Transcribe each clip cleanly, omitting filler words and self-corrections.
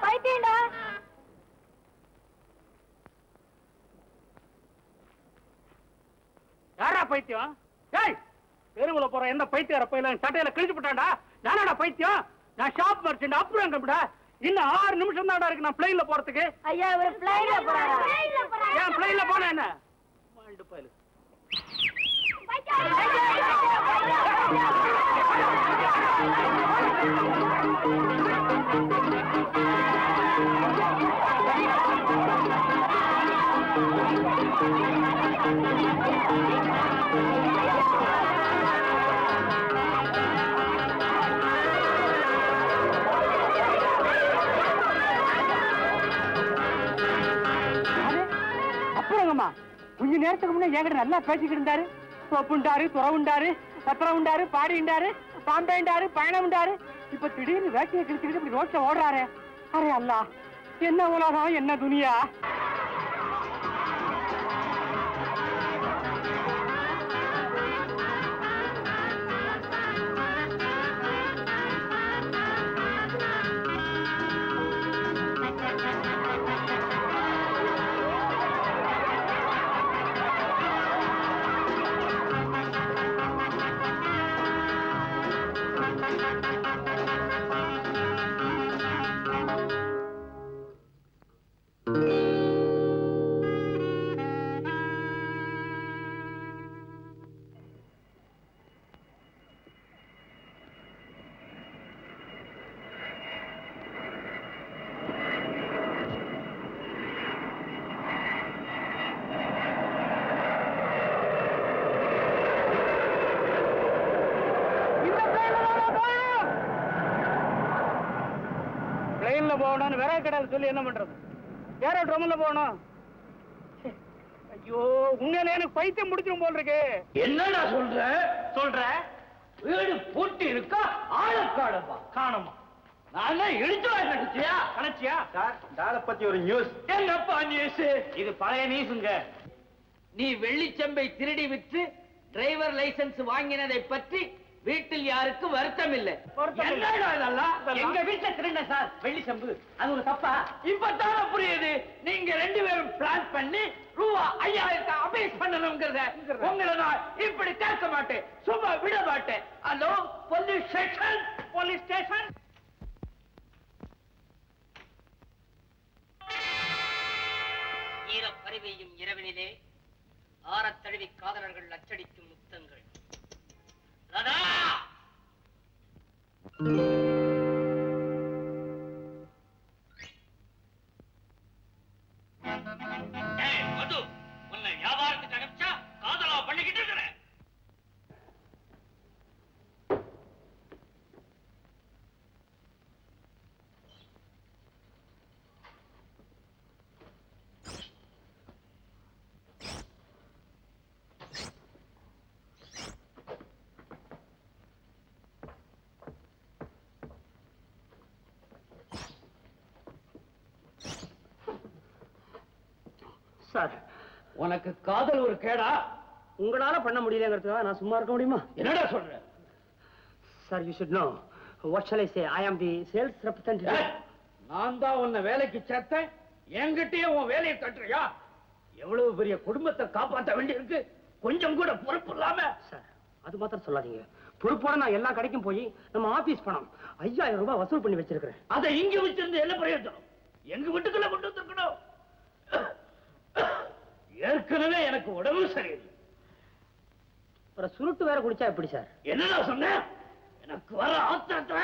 பைத்தியண்டா. யாரா பைத்தியம்? தெருவுல போற எந்த பைத்தியார பையில சட்டையில கிழிச்சு போட்டாண்டா? யாரா பைத்தியம்? நான் ஷாப் மர்ச்சன்ட். அப்புறம் கம்பிடா, இன்னும் 6 நிமிஷம் தான்டா இருக்கு நான் பிளைன்ல போறதுக்கு. ஐயா ஒரு பிளைன்ல போறாரா? ஏன் பிளைன்ல போனா என்ன? மால்டு பைல கொஞ்ச நேரத்துக்கு முன்னே என்கிட்ட நல்லா பேசிக்கிட்டு இருந்தாரு. தொப்புண்டாரு, துறவுண்டாரு, பத்திரம் உண்டாரு, பாடி உண்டாரு, பாம்பே உண்டாரு, பயணம் உண்டாரு. இப்ப திடீர்னு வேட்டையை கிழிச்சுக்கிட்டு இப்படி ரோட்ல ஓடுறாரு. அரே அல்லா, என்ன உலகம், என்ன துனியா. போகணும் வேற கிடையாது சொல்லி என்ன பண்றது? வேற ட்ரம்ல போகணும். ஐயோ, உண்மையிலே எனக்கு பைத்தியம் முடிச்சிடும் போல் இருக்கு. என்னடா சொல்ற வீடு பூட்டி இருக்கா? ஆளக்காடப்பா காணுமா? நான் இடிச்சு கணச்சியா சார், டால பத்தி ஒரு நியூஸ். என்னப்பா நியூஸ்? இது பழைய நியூஸ்ங்க. நீ வெள்ளிச்சம்பை திருடி விற்று டிரைவர் லைசன்ஸ் வாங்கினதை பற்றி வீட்டில் யாருக்கும் வருத்தம் இல்லை. எங்க வீட்டுல திருண்ட சார் வெள்ளி சம்பு. அது ஒரு தப்பா? இப்பதான புரியுது. நீங்க 2 பேரும் பிளான் பண்ணி ரூபா 5000 அபேஸ் பண்ணணும்ங்கறத உங்களை நான் இப்படி கேட்க மாட்டேன், சும்மா விட மாட்டேன். Hello police station. Police station. ஈரப்பறிவையும் இரவினிலே ஆரத் தழுவி காதலர்கள் அச்சடிக்கும் முத்தங்கள். ராதா! மது, உன்னை வியாபாரத்துக்கு அனுப்பிச்சா காதலா பண்ணிக்கிட்டு இருக்கிற. சார், உனக்கு காதல் ஒரு கேடா? உங்களால பண்ண முடியலங்கிறதுக்காக நான் சும்மா இருக்க முடியுமா? என்னடா சொல்ற? Sir, you should know. What shall I say? I am the sales representative. நான் தான் உன்னை வேலைக்கு சேர்த்தேன், என்கிட்டயே உன் வேலையை கட்டுறியா? எவ்வளவு பெரிய குடும்பத்தை காப்பாற்ற வேண்டி இருக்கு, கொஞ்சம் கூட பொறுப்பு இல்லாம. சார், அது மாத்திரம் சொல்லாதீங்க. பொறுப்போட நான் எல்லா கடைக்கும் போய் நம்ம ஆபீஸ் பணம் 5000 ரூபாய் வசூல் பண்ணி வச்சிருக்கிறேன். அதை இங்க வச்சிருந்து என்ன பிரயோஜனம்? எங்க வீட்டுக்குள்ள கொண்டு வந்திருக்கணும். ஏற்கனவே எனக்கு உடம்பு சரியில்லை. அப்புறம் சுருட்டு வேற குடிச்சா எப்படி சார்? என்னடா சொன்ன? எனக்கு வர ஆத்திரத்துல.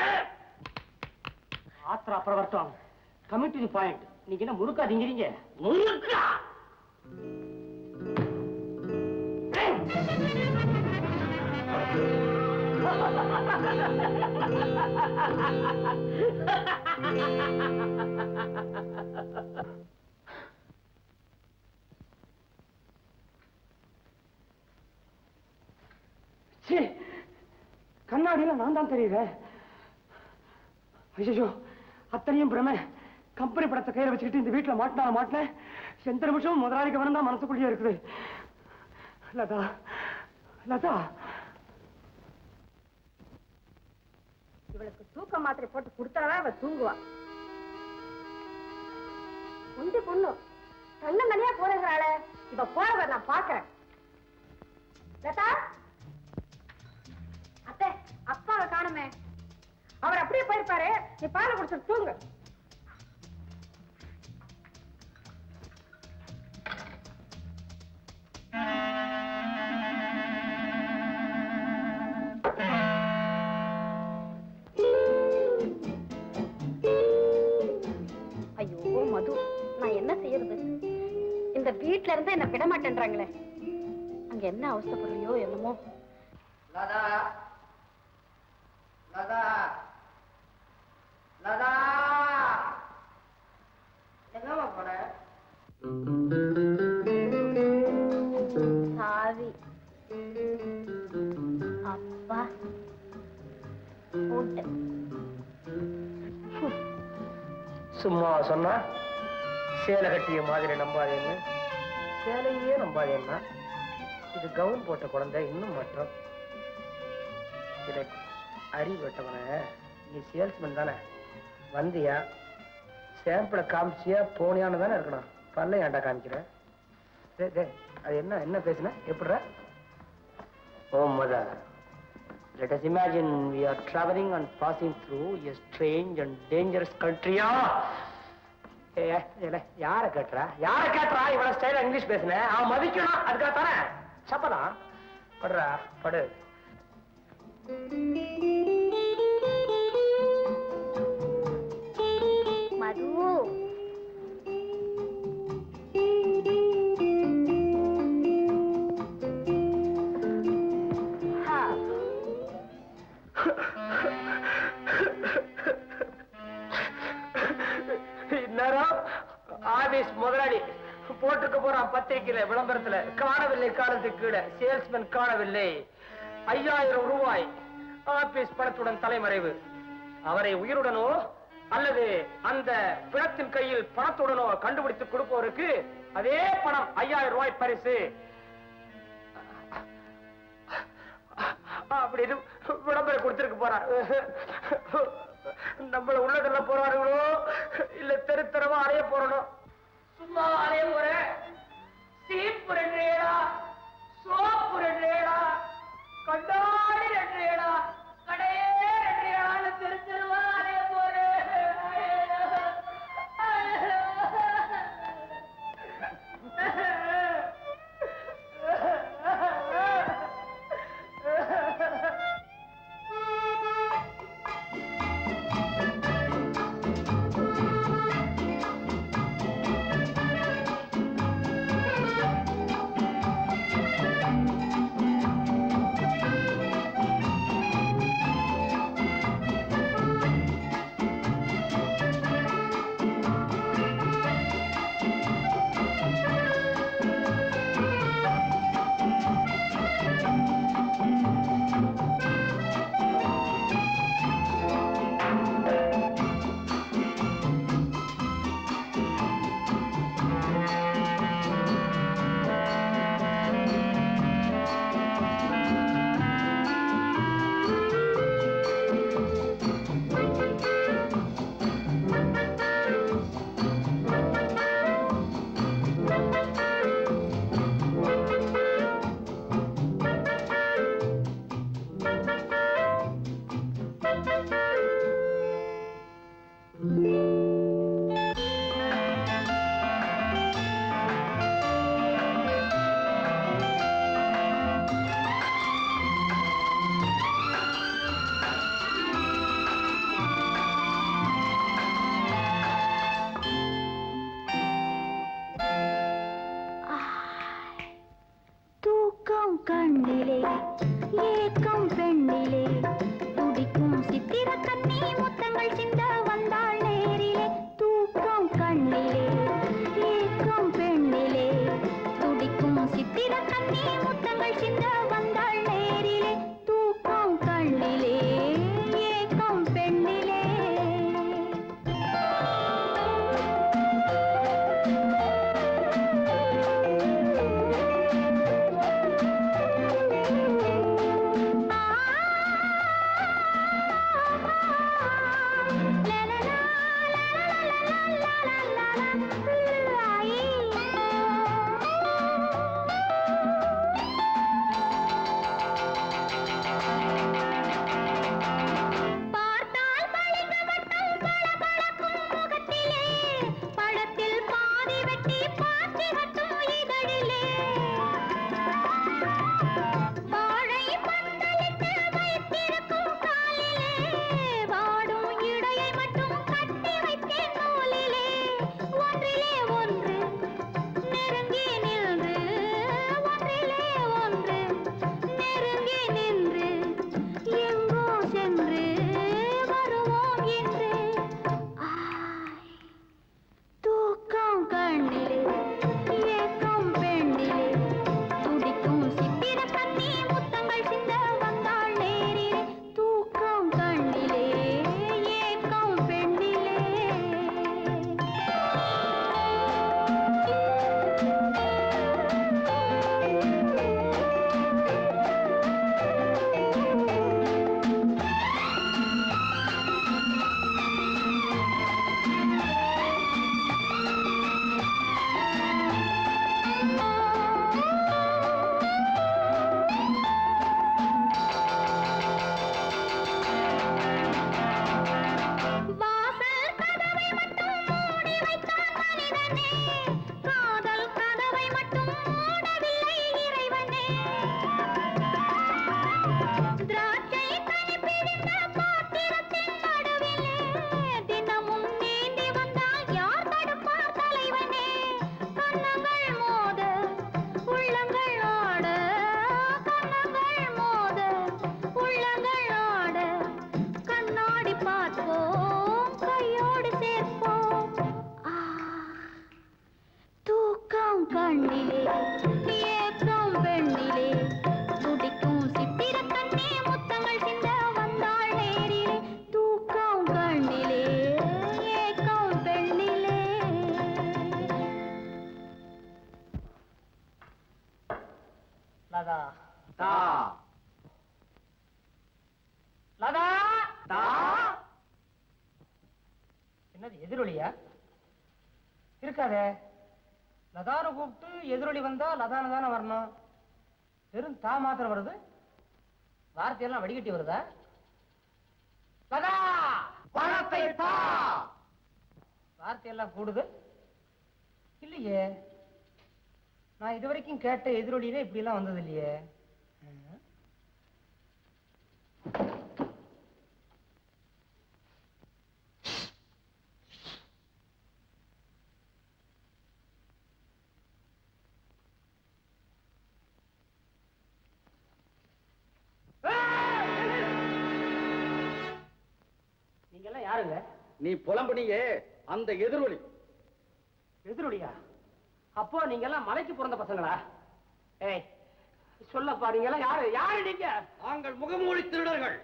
ஆத்திரம் அப்புறம் வரட்டும். Coming to the point. நீங்க என்ன முறுக்கா திங்கிறீங்க? முறுக்கா? கண்ணாடியில நான் தான் தெரியுறேன். ஐயோ, அத்தனையும் பிரம. கம்பெனி படத்தை கையில வச்சுக்கிட்டு இந்த வீட்டுல மாட்டினேன். எந்த நிமிஷமும் முதலாளிக்கு வரணும் தான் மனசுக்குள்ளேயே இருக்குது. லதா, லதா. இவளுக்கு தூக்க மாத்திரை போட்டு கொடுத்தாதான் அவ தூங்குவா. உண்டு பொண்ணு தன்ன மணியா போறதுனால இவ போறவ நான் பாக்குறேன். லதா அத்தை, அப்பாவை காணுமே. அவர் அப்படியே போயிருப்பாரு. நீ பாலை குடிச்சிட்டு தூங்கு. ஐயோ மது, நான் என்ன செய்யறது? இந்த வீட்ல இருந்து என்ன விட மாட்டேன்றாங்களே. அங்க என்ன அவசரப்படுறியோ என்னமோ. லதா லதா லதா எங்கம்மா போன? சாவி அப்பா போட்டு. சும்மா சொன்னா சேலை கட்டிய மாதிரி நம்பாதேன்னு, சேலையே நம்பாதேன்னா இது கவுன் போட்ட குழந்தை இன்னும் மாற்றம். இதை அறிவு வெட்டவன, நீ சேல்ஸ்மேன் தானே, வந்தியா சாம்பிளை காமிச்சியா போனியான்னு தானே இருக்கணும். பல்ல ஏன்டா காமிக்கிற? அது என்ன என்ன பேசுன? எப்படிற? ஓ mother, let us imagine we are traveling and passing through a strange and dangerous country. யார கேட்டுறா இவ்வளவு ஸ்டைலா இங்கிலீஷ் பேசுன? அவன் மதிக்கணும், அதுக்காக தானே. சப்பலாம் படுறா, படு. மது, இந்நேரம் ஆபீஸ் முதலாளி போட்டிருக்க போறான் பத்திரிகையில விளம்பரத்துல, காணவில்லை காலத்துக்கு கீழே சேல்ஸ்மேன் காணவில்லை, 5000 ரூபாய் ஆபீஸ் பணத்துடன் தலைமறைவு. அவரை உயிருடனோ அல்லது அந்த பிணத்தின் கையில் பணத்துடனோ கண்டுபிடித்து கொடுப்பவருக்கு அதே பணம் 5000 ரூபாய் பரிசு. அப்படின்னு விளம்பரம் கொடுத்திருக்க போறான். நம்மள உள்ளதெல்ல போறாருங்களோ இல்ல தெருத்தரமா அலைய போறோம். சும்மா அலைய போற? சீப்பு 2 ஏடா, சோப்பு 2 ஏடா, கண்ணாடி 2 ஏடா, கடையே 2 ஏடான்னு தெரிஞ்சிருவா அலைய போறேன். என்னது எதிரொலியா இருக்காதே? லதான கூப்பிட்டு எதிரொலி வந்தா லதான தானே வரணும். வெறும் தா மாத்திரம் வருது, வார்த்தையெல்லாம் வடிகட்டி வருதா? லதா பணத்தை தா, வார்த்தையெல்லாம் கூடுது இல்லையே. நான் இதுவரைக்கும் கேட்ட எதிரொலியிலே இப்படி எல்லாம் வந்தது இல்லையே. யாருங்க நீ புலம்புனியே அந்த எதிரொலி. எதிரொலியா? அப்போ நீங்க எல்லாம் மலைக்கு பிறந்த பசங்களா? ஏய் சொல்லப்பா, நீங்க எல்லாம் யாரு? யாரு நீங்க? நாங்கள் முகமூடி திருடர்கள்.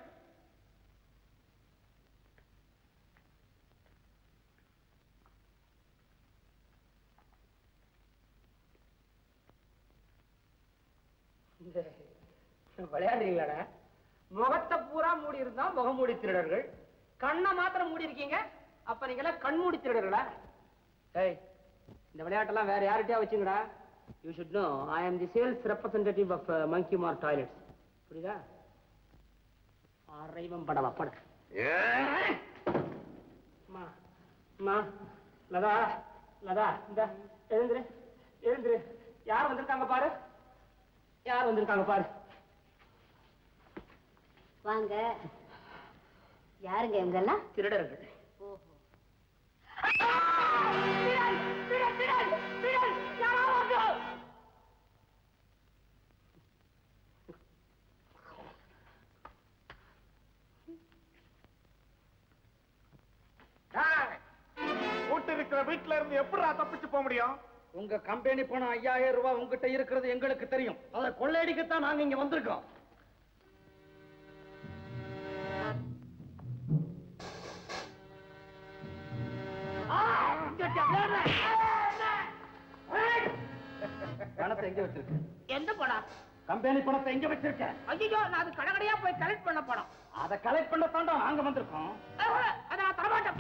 விளையாடுறீங்களா? முகத்தை பூரா மூடி இருந்தா முகமூடி திருடர்கள், கண்ணை மாத்திரம் மூடி இருக்கீங்க, அப்ப நீங்க எல்லாம் கண்மூடி திருடர்களா? ஏய், இந்த விளையாட்டெல்லாம் வேற யார்கிட்டயா வச்சுங்கடா. You should know I am the sales representative of monkey mar toilets. புரியுதா? ஆரைவம் படவா பட. லதா லதா, இந்த எழுந்துரு எழுந்துரு. யார் வந்திருக்காங்க பாரு, யார் வந்திருக்காங்க பாரு. வாங்க. யாருங்க இவங்கெல்லாம்? திருடர்கள். இருக்கிற வீட்டுல இருந்து எப்படா தப்பிச்சு போக முடியும்? உங்க கம்பெனி பணம் 5000 ரூபாய் உங்ககிட்ட இருக்கிறது எங்களுக்கு தெரியும். அதை கொள்ளையடிக்கத்தான் நாங்க இங்க வந்திருக்கோம். பணத்தை எங்க வச்சிருக்கு? எந்த பணம்? கம்பெனி பணத்தை எங்க வச்சிருக்க? ஐயோ, நான் அது கடைக்கடையா போய் கலெக்ட் பண்ண பணம். அதை கலெக்ட் பண்ண தாண்டா நாங்க வந்திருக்கோம். அதை நான் தரமாட்டேன்.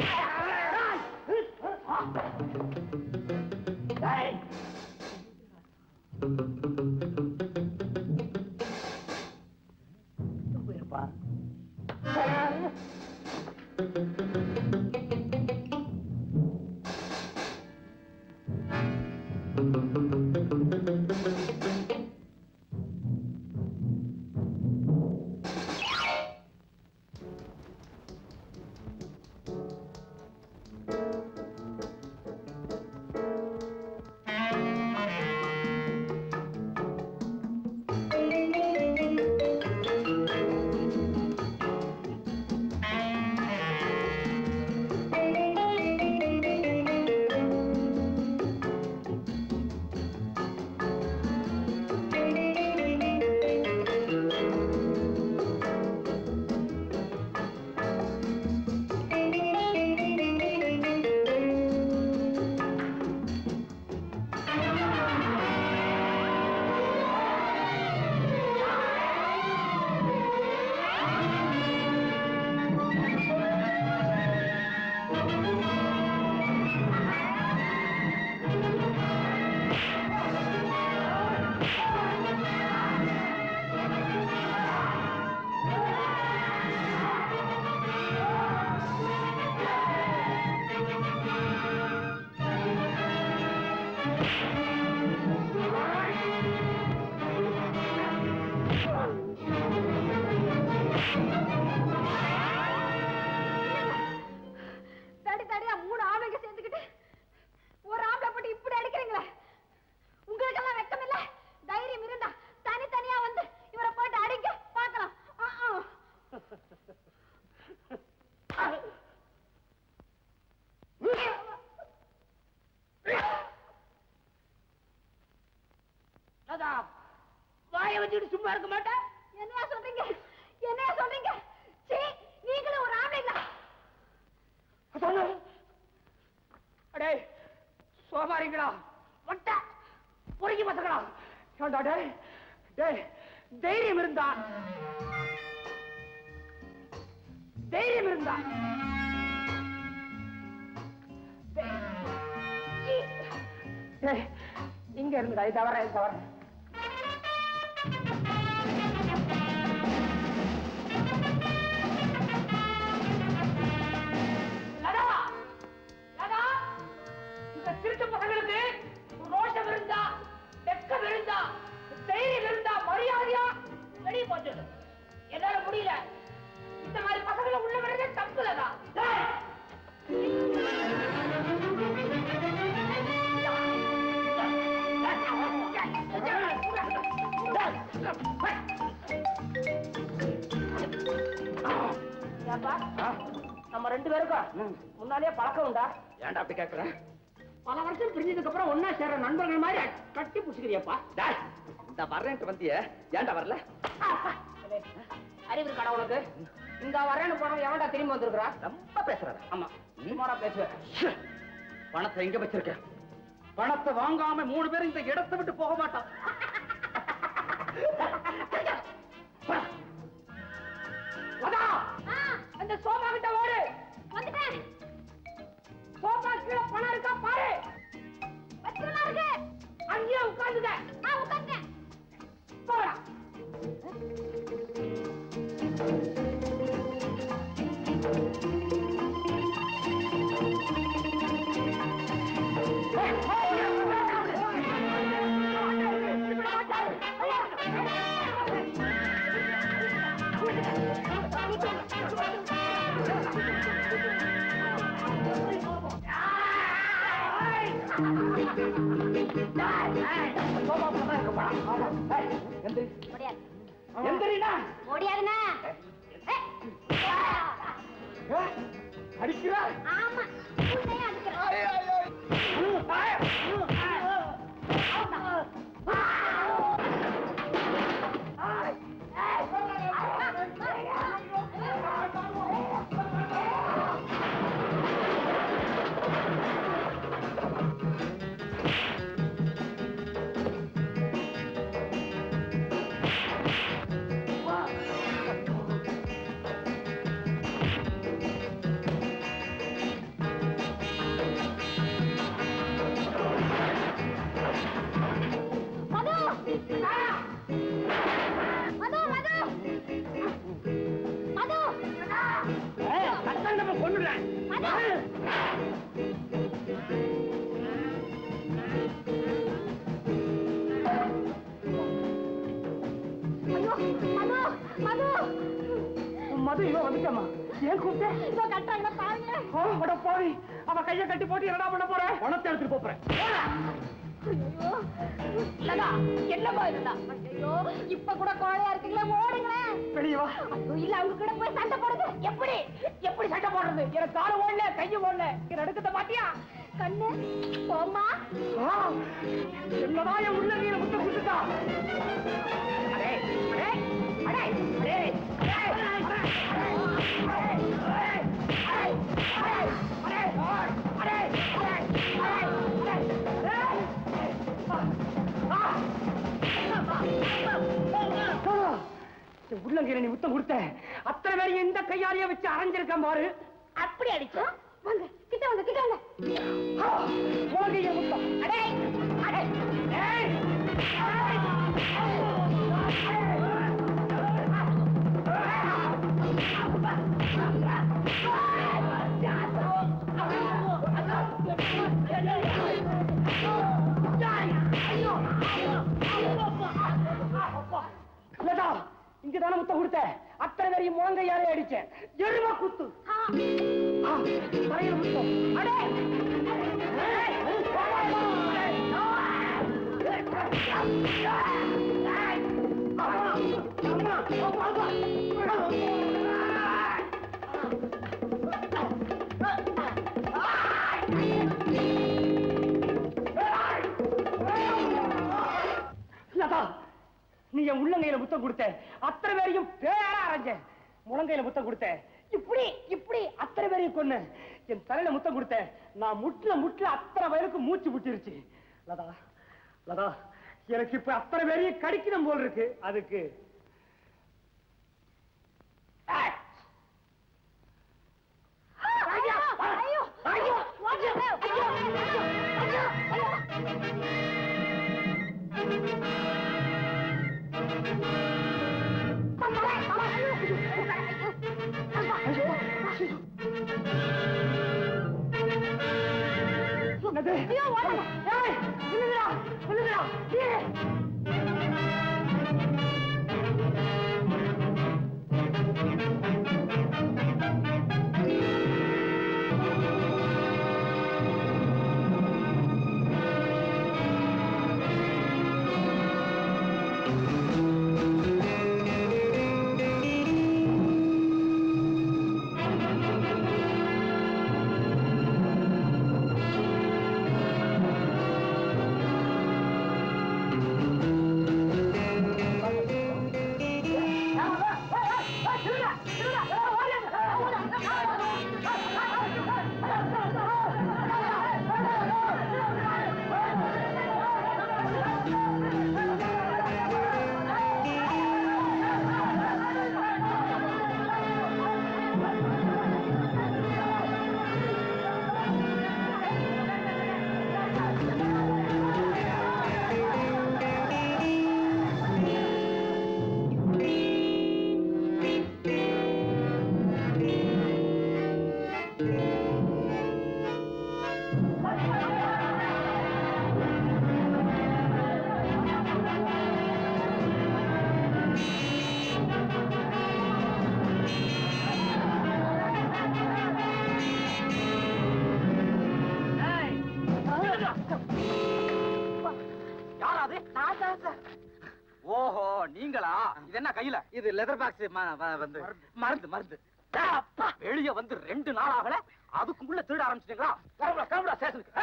வாயை வச்சுட்டு சும்மா இருக்க மாட்டேன். என்னையா சொல்றீங்க? என்னையா சொல்றீங்க? சீ, நீங்களும் ஒரு ஆம்பளைங்களா? அடே சோமாரிங்களா, வட்ட பொறுக்கி பசங்களா, ஏண்டா டேய் டேய், தைரியம் இருந்தா இங்க இருந்துடா. இது தவற திருட்டு பசங்களுக்கு ரோஷம் இருந்தா, வெக்கம் இருந்தா, தைரியம் இருந்தா மரியாதையா வெளியே போச்சு. என்னால முடியல. இந்த மாதிரி பசங்களை உள்ள விடுறதே தப்புலதான். நம்ம ரெண்டு பேருக்கும் முன்னாலே பழக்கம் உண்டா? ஏன்டா அப்படி கேக்குற? பல வருஷம் பிரிஞ்சதுக்கு அப்புறம் ஒன்னா சேர்ற நண்பர்கள் மாதிரி கட்டி புடிச்சுக்கிறியப்பா. இந்த வர்றேன்ட்டு வந்திய, ஏன்டா வரல? அறிவு இருக்கா உனக்கு? இந்த வரேன்னு போனவன் எவன்டா திரும்பி வந்திருக்கிறா? ரொம்ப பேசுற. ஆமா, சுமாரா பேசுவேன். பணத்தை எங்க வச்சிருக்க? பணத்தை வாங்காம 3 பேரும் இந்த இடத்தை விட்டு போக மாட்டான். அந்த சோபா கிட்ட ஓடு. வந்துட்டேன். சோபா கீழே பணம் இருக்கா பாரு. வச்சிரலாம் இருக்கு. அங்கேயே உட்கார்ந்துக்க. உட்கார்ந்தேன். போடா. முடியாதுண்ணா. அடிக்கிறா? ஆமா, உன்னையே அடிக்கிறேன். மது மது மது நம்ம கொண்டுறேன். மது இவன் வந்துட்டமா? ஏன் கூப்பிட்டேன்? இதோ கட்டாங்க பாருங்க. போய் அவ கையை கட்டி போட்டு என்னடா பண்ண போற? பணத்தை எடுத்துட்டு போறேன். என்னமா இருந்தா? ஐயோ, இப்ப கூட கோழையா இருக்கீங்களே, ஓடுங்களேன். வெளியே வா. ஐயோ, இல்ல அவங்க கூட போய் சண்டை போடுது. எப்படி எப்படி சண்டை போடுறது? எனக்கு கால ஓடல, கையை ஓடல. நடுக்கத்தை பாத்தியா? கண்ணு போமா? என்னதான் என் உள்ள நீல முட்டை குடுத்துட்டா? உள்ளங்கீரை நீ முத்தம் கொடுத்த அத்தனை பேர் எந்த கையாலேயே வச்சு அரைஞ்சிருக்கான் பாரு. அப்படி அடிச்சோம். வாங்க கிட்ட வாங்க கிட்ட வாங்க. உலகைய முத்தம். அடே அடே ஏய் லதா, இங்கதான முத்தம் கொடுத்த அத்தனை பேரையும் முழங்கையாலே அடிச்சேன். எருவா குத்து. மறையில முத்தம். அடே லதா, நீ என் உள்ளங்கையில முத்தம் கொடுத்த அத்தனை பேரையும் பேரா அரைஞ்ச. முழங்கையில முத்தம் கொடுத்த இப்படி இப்படி அத்தனை பேரையும் கொன்னு. என் தலையில முத்தம் கொடுத்த நான் முட்ல அத்தனை வயலுக்கு மூச்சு விட்டுருச்சு. லதா லதா, எனக்கு இப்ப அத்தனை பேரையும் கடிக்கணும் போல் இருக்கு. அதுக்கு ஓஹோ, நீங்களா? இது என்ன கையில? இது லெதர் பாக்ஸ். வந்து மருந்து மருந்து. வெளிய வந்து 2 நாள் ஆகல, அதுக்குள்ள திருட ஆரம்பிச்சிட்டீங்களா? கிளம்புடா ஸ்டேஷனுக்கு.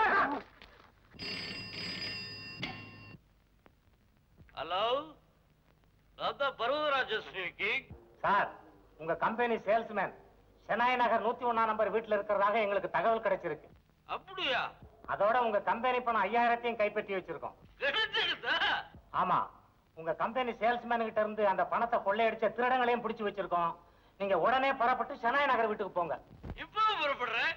Hello, Parvatharaja speaking. சார், உங்க company salesman Shenoy Nagar 101 number வீட்டுல இருக்கிறதாக எங்களுக்கு தகவல் கிடைச்சிருக்கு. அப்படியா? அதோட உங்க கம்பெனி பணம் 5000 கைப்பற்றி வச்சிருக்கோம். ஆமா, உங்க கம்பெனி சேல்ஸ்மேன் கிட்ட இருந்து அந்த பணத்தை கொள்ளையடிச்ச திருடங்களையும் பிடிச்சு வச்சிருக்கோம். நீங்க உடனே புறப்பட்டு சென்னாய் நகர் வீட்டுக்கு போங்க. இப்போ புறப்படுறேன்.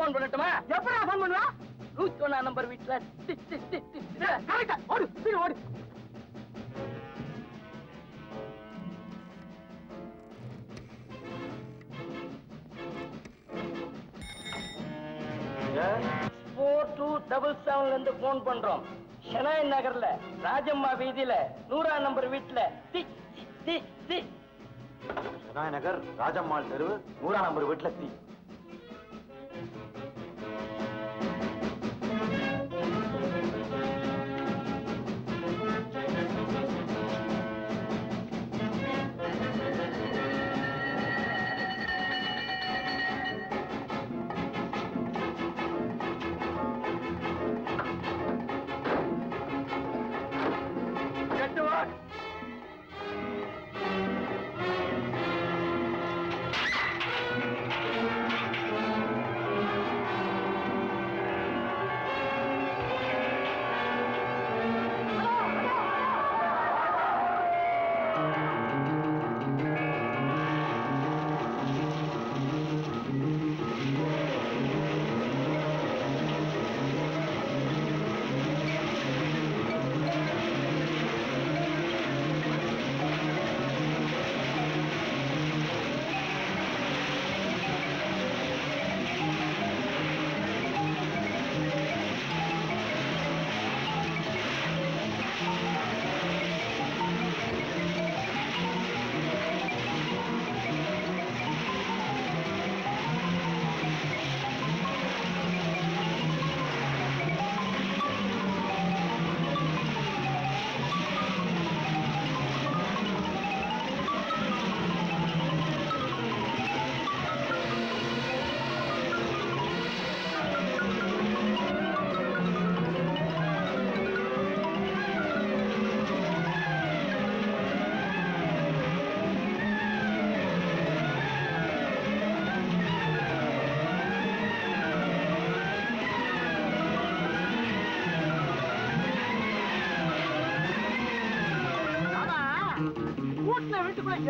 போன் பண்ணட்டுமா? எப்படா போன் பண்ணுவா? 101 நம்பர் வீட்டுல. ஓடு சீக்கிரம் ஓடு. ஃபோர் 277 இருந்து போன் பண்றோம். ஷனாய் நகர்ல ராஜம்மா வீதியில 100 நம்பர் வீட்டுல. ஷனாய் நகர் ராஜம்மாள் தெரு 100 நம்பர் வீட்டுல தீ.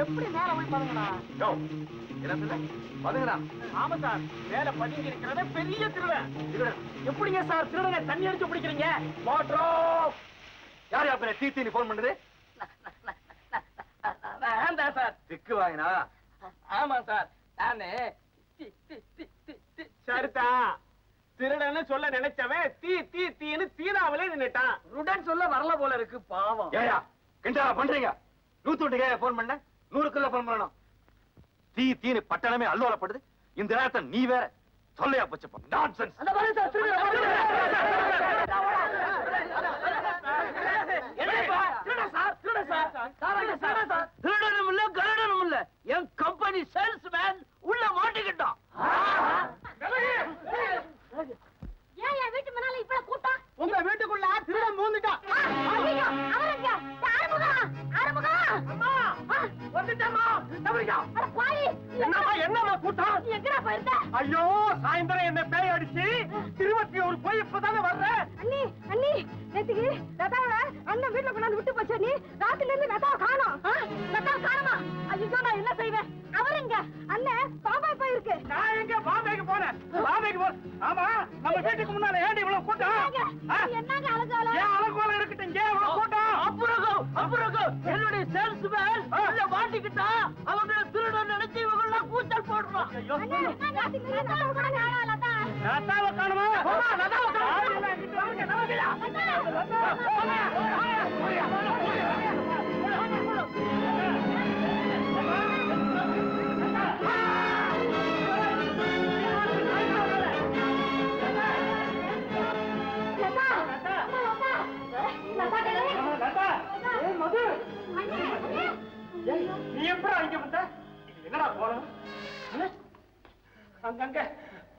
எப்படி மேல போய் பாருங்கடா. ஆமா சார், மேல பதுங்கி இருக்கிறத பெரிய திருடன். எப்படிங்க சார் திருடனை தண்ணி அடிச்சு பிடிக்கிறீங்க? யார் யாரு தீ போன் பண்றது? சார் திக்கு வாங்கினா? ஆமா சார், நானு சரிதா. திருடன்னு சொல்ல நினைச்சவன் தீ தீ தீன்னு தீனாவிலே நின்னுட்டான். ருடன் சொல்ல வரல போல இருக்கு, பாவம். ஏயா கிண்டா பண்றீங்க? 102 போன் பண்ண 100க்குள்ள போன் பண்ணணும். தீ தீனு பட்டணமே அல்லோலப்படுது. இந்த நேரத்தை நீ வேற சொல்லையா பச்சப்பா. நான்சென்ஸ். திருடனும் இல்ல கருடனும் இல்ல, என் கம்பெனி சேல்ஸ் மேன் உள்ள மாட்டிக்கிட்டான். ஏன் என் வீட்டு முன்னால இவ்வளவு கூட்டம்? உங்க வீட்டுக்குள்ள திருடன் மூந்துட்டான். என்னமா கூட்டம்? ஐயோ, சாயந்தரம் என்ன பேய் அடிச்சு 21 போய் இப்பதானே வர்றேன். அண்ணி அண்ணி, நேத்துக்கு லதாவை அண்ணன் வீட்டுல கொண்டாந்து விட்டு போச்சு. நீ ராத்திரில இருந்து லதாவை காணோம். லதாவை காணுமா? ஐயோ, நான் என்ன செய்வேன்? அவர் எங்க? அண்ணன் பாம்பாய் போயிருக்கு. நான் எங்க பாம்பேக்கு போறேன். பாம்பேக்கு போறேன். ஆமா, நம்ம வீட்டுக்கு முன்னால ஏண்டி இவ்வளவு கூட்டம்? என்னங்க அழகால? ஏன் அலங்கோலம் இருக்கட்டும், ஏன் இவ்வளவு கூட்டம்? அப்புறம் என்னுடைய சேல்ஸ் மேன் உள்ள மாட்டிக்கிட்டா. அவங்க திருடன் நினைச்சு இவங்க கூச்சல் போடுறான். லதாவை காணுமா? லதாவை காணுமா? நீ எப்படா இங்க வந்த? என்னடா போறோம்? அங்கங்க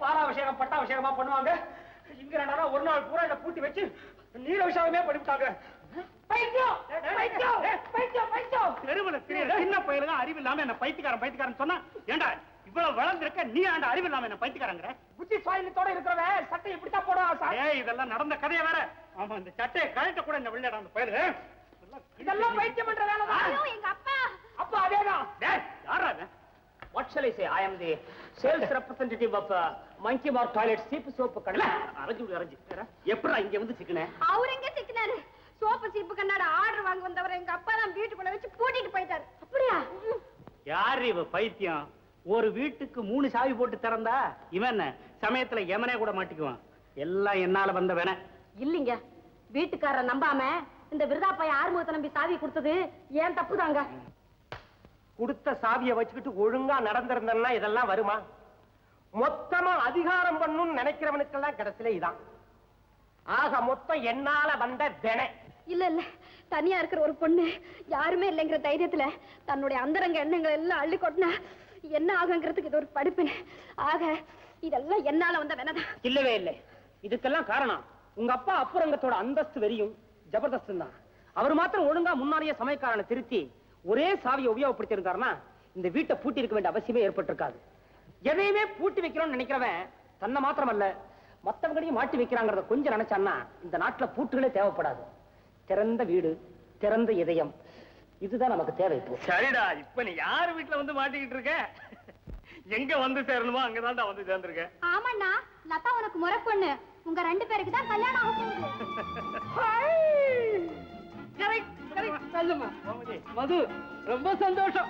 பாலாபிஷேகம் பட்டாபிஷேகமா பண்ணுவாங்க. இங்க என்னடா ஒரு நாள் பூரா இதை பூட்டி வச்சு நீரபிஷேகமே பண்ணிவிட்டாங்க. தெருவுல சின்ன பையலுங்க அறிவு இல்லாம என்ன பைத்தியக்காரன் சொன்னா, ஏண்டா இவ்வளவு வளர்ந்திருக்க நீ ஆண்ட அறிவு இல்லாம என்ன பைத்தியக்காரங்கிற? புத்தி சுவாயிலத்தோட இருக்கிறவன் சட்டை இப்படித்தான் போடுவான். இதெல்லாம் நடந்த கதையை வேற. ஆமா, இந்த சட்டையை கழட்ட கூட என்ன விளையாட அந்த பயிரு. இதெல்லாம் பைத்தியம் பண்ற வேலை தான். எங்க அப்பா. அப்பா அதேதான். யாரா watts shall I say? I am the sales representative of Monkey Bar Toilet Soap Soap கடை. அரஞ்சு. எப்பறா இங்க வந்து சிக்கனே? அவர் எங்க சிக்கனாரு? சோப்பு சீப்பு கண்ணாட ஆர்டர் வாங்க வந்தவர் எங்க அப்பா தான் வீட்டுக்குள்ள வச்சு பூட்டிட்டு போயிட்டாரு. அப்படியா? யார் இவ பைத்தியம்? ஒரு வீட்டுக்கு 3 சாவி போட்டு திறந்தா இவன் சமயத்துல யமனே கூட மாட்டிக்குவான். எல்லாம் என்னால வந்த வேண. இல்லீங்க. வீட்டுக்காரரை நம்பாம இந்த விருதா பையன் ஆறுமுகத்தை நம்பி சாவி கொடுத்தது ஏன் தப்புதாங்க. கொடுத்த சாவியை வச்சுக்கிட்டு ஒழுங்கா நடந்திருந்தா இதெல்லாம் வருமா? மொத்தமா அதிகாரம் பண்ணணும்னு நினைக்கிறவனுக்கெல்லாம் கடைசியில இதான். ஆக மொத்தம் என்னால வந்த வென. இல்ல தனியா இருக்கிற ஒரு பொண்ணு யாருமே இல்லைங்கிற தைரியத்துல தன்னுடைய அந்தரங்க எண்ணங்களை எல்லாம் அள்ளி கொட்டினா என்ன ஆகுங்கிறதுக்கு இது ஒரு படிப்பினை. ஆக இதெல்லாம் என்னால வந்த வெனதான். இல்லவே இல்லை. இதுக்கெல்லாம் காரணம் உங்க அப்பா அப்புறங்கத்தோட அந்தஸ்து வெறியும் ஜபர்தஸ்தும் தான். அவர் மாத்திரம் ஒழுங்கா முன்னாடியே சமயக்காரனை திருத்தி ஒரே சாவியை உபயோகப்படுத்திருந்தாருன்னா இந்த வீட்டை பூட்டி இருக்க வேண்டிய அவசியமே ஏற்பட்டிருக்காது. எதையுமே பூட்டி வைக்கிறோம்னு நினைக்கிறவன் தன்னை மாத்திரமல்ல மத்தவங்களையும் மாட்டி வைக்கிறாங்கிறத கொஞ்சம் நினைச்சான்னா இந்த நாட்டுல பூட்டுகளே தேவைப்படாது. திறந்த வீடு, திறந்த இதயம், இதுதான் நமக்கு தேவை. இப்போ சரிடா, இப்ப நீ யாரு வீட்டுல வந்து மாட்டிக்கிட்டு இருக்க? எங்க வந்து சேரணுமோ அங்கதான்டா வந்து சேர்ந்திருக்க. ஆமாண்ணா, லதா உனக்கு முறை பொண்ணு. உங்க 2 பேருக்கு தான் கல்யாணம் ஆகும். மது, ரொம்ப சந்தோஷம்.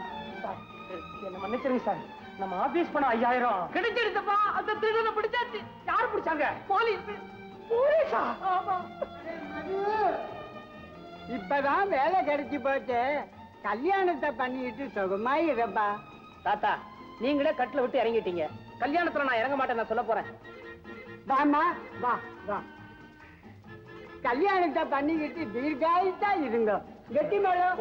என்ன மன்னிச்சிருங்க சார், நம்ம ஆபீஸ் பண்ண 5000 கிடைச்சிருந்தப்பா. அந்த திருடனை பிடிச்சாச்சு. யாரு பிடிச்சாங்க? போலீஸ். போலீஸா? ஆமா. இப்பதான் வேலை கிடைச்சு போச்சு. கல்யாணத்தை பண்ணிட்டு சுகமாய் இருப்பா. தாத்தா, நீங்களே கட்டில விட்டு இறங்கிட்டீங்க. கல்யாணத்துல நான் இறங்க மாட்டேன், நான் சொல்ல போறேன். வாமா, வா வா. கல்யாணத்தை பண்ணிக்கிட்டு தீர்காயிட்டா இருங்க. கெட்டி மேளம்.